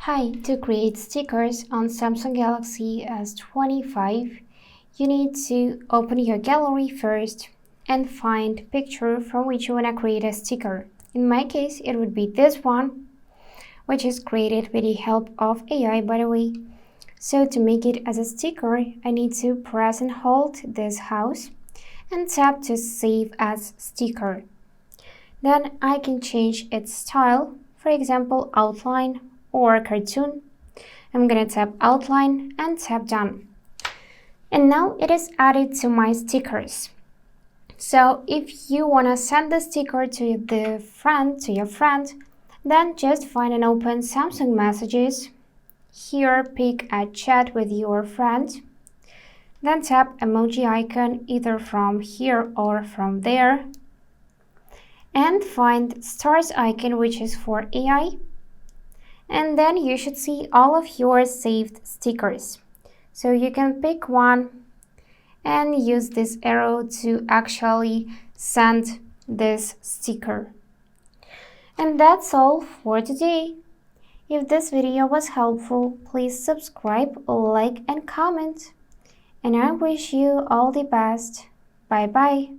Hi, to create stickers on Samsung Galaxy S25, you need to open your gallery first and find picture from which you want to create a sticker. In my case, it would be this one, which is created with the help of AI, by the way. So to make it as a sticker, I need to press and hold this house and tap to save as sticker. Then I can change its style, for example, outline or cartoon. I'm gonna tap outline and tap done. And now it is added to my stickers. So if you wanna send the sticker to your friend, then just find and open Samsung Messages. Here pick a chat with your friend. Then tap emoji icon either from here or from there. And find stars icon, which is for AI. And then you should see all of your saved stickers. So you can pick one and use this arrow to actually send this sticker. And that's all for today. If this video was helpful, please subscribe, like, and comment. And I wish you all the best. Bye bye.